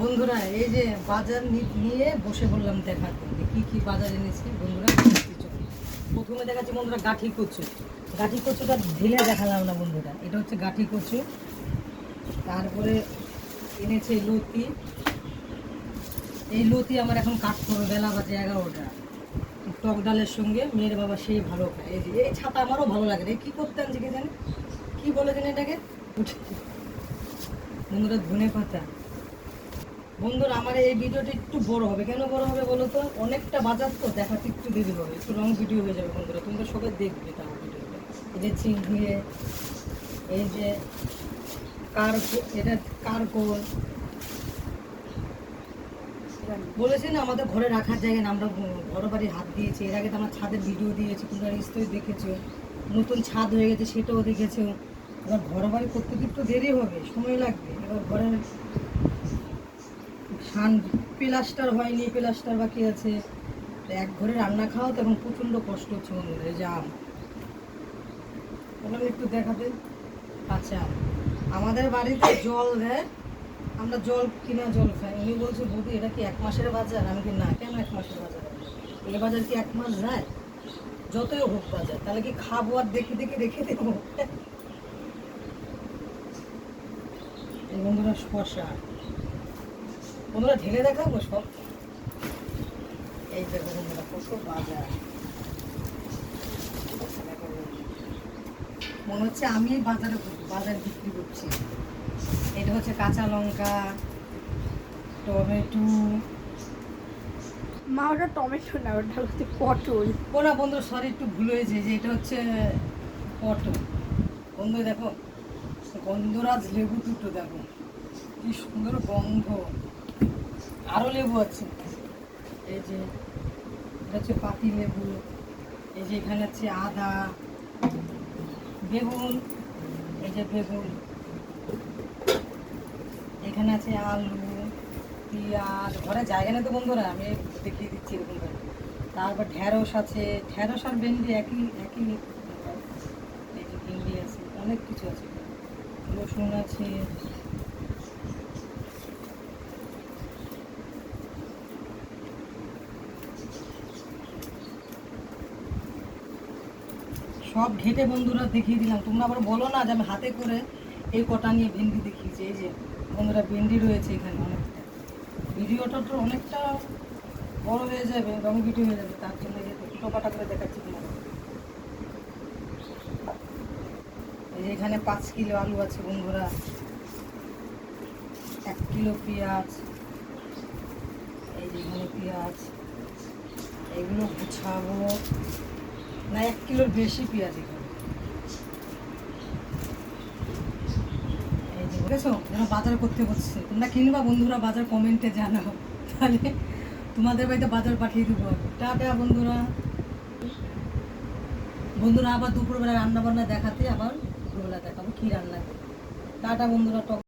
বন্ধুরা এই যে বাজার নিয়ে বসে বললাম দেখাতে কি কি বাজার এনেছি বন্ধুরা। প্রথমে দেখাচ্ছি বন্ধুরা গাঠি কচু। গাঠি কচুটা ঢেলে দেখালাম না বন্ধুরা, এটা হচ্ছে গাঠি কচু। তারপরে এনেছে লতি। এই লতি আমার এখন কাটতে হবে, বেলা বাজে 11টা। টক ডালের সঙ্গে মেয়ের বাবা সেই ভালো খায়। এই যে এই ছাতা আমারও ভালো লাগে না, কী করতে আনছি কি জানি, কী বলেছেন এটাকে বন্ধুরা, ধনে পাতা। বন্ধুরা আমার এই ভিডিওটা একটু বড় হবে, কেন বড় হবে বলো তো, অনেকটা বাজার তো দেখাতে একটু দেরি হবে, একটু লং ভিডিও হয়ে যাবে বন্ধুরা, তোমরা সবাই দেখবে তাও ভিডিওটা। এই যে চিংড়ি, এই যে এটা কারকোল বলেছি না, আমাদের ঘরে রাখার জায়গায় না, আমরা ঘর বাড়ি হাত দিয়েছি। এর আগে তো আমার ছাদের ভিডিও দিয়েছি, তোমরা নিশ্চয়ই দেখেছো। নতুন ছাদ হয়ে গেছে সেটাও দেখেছো। এবার ঘর বাড়ি করতে একটু দেরি হবে, সময় লাগবে। এবার ঘরের প্লাস্টার হয়নি, প্লাস্টার বাকি আছে। এক ঘরে রান্না খাওয়া তো এখন প্রচণ্ড কষ্ট হচ্ছে বন্ধুরা। এই যে আম বললাম একটু দেখাতে। আচ্ছা, আমাদের বাড়িতে জল দেয়, আমরা জল কিনা জল খাই। উনি বলছে বৌদি এটা কি 1 মাসের বাজার? আমি কি না, কেন 1 মাসের বাজার? এই বাজার কি 1 মাস যায়? যতই হোক বাজার, তাহলে কি খাবো আর দেখে দেখে রেখে দেবো? এই বন্ধুরা শশা, বন্ধুরা ঢেলে দেখাবো সব। এই দেখো বন্ধুরা কত বাজার, মনে হচ্ছে আমি বাজার বিক্রি করছি। এটা হচ্ছে কাঁচা লঙ্কা, টমেটো। মা ওটা টমেটো না, ওটা হচ্ছে পটল। না বন্ধু সরি, একটু ভুল হয়েছে, যে এটা হচ্ছে পটল। বন্ধু দেখো গন্ধরাজ লেবু দুটো, দেখো কি সুন্দর গন্ধ। আরও লেবু আছে, এই যে এটা হচ্ছে পাতি লেবু। এই যে এখানে হচ্ছে আদা, বেগুন, এই যে বেগুন, এখানে আছে আলু, পেঁয়াজ। ঘরে জায়গা নেই তো বন্ধুরা, আমি দেখিয়ে দিচ্ছি এরকম। তারপর ঢেঁড়স আছে, ঢেঁড়স আর ভেন্ডি একই একই। এই যে ভেন্ডি আছে, অনেক কিছু আছে, রসুন আছে। সব ঘেটে বন্ধুরা দেখিয়ে দিলাম, তোমরা আবার বলো না যে আমি হাতে করে এই কটা নিয়ে ভেন্ডি দেখিয়েছি। এই যে বন্ধুরা ভেন্ডি রয়েছে এখানে অনেকটা। ভিডিওটা তো অনেকটা বড় হয়ে যাবে, রং ভিডিও হয়ে যাবে, তার জন্য টোপাটা করে দেখাচ্ছি তোমাদের। এই যে এখানে 5 কিলো আলু আছে বন্ধুরা, 1 কিলো পেঁয়াজ। এই যে এখানে পেঁয়াজ, এগুলো গুছাবো না, 1 কিলোর বেশি পেঁয়াজ এখানে। এই যে বুঝেছো, যেন বাজার করতে হচ্ছে। তোমরা কিনবা বন্ধুরা, বাজার কমেন্টে জানাও, তাহলে তোমাদের বাড়িতে বাজার পাঠিয়ে দেবো। টাটা বন্ধুরা। বন্ধুরা আবার দুপুরবেলা রান্না বান্না দেখাতে, আবার দুপুরবেলা দেখাবো কি রান্না করি। টাটা বন্ধুরা।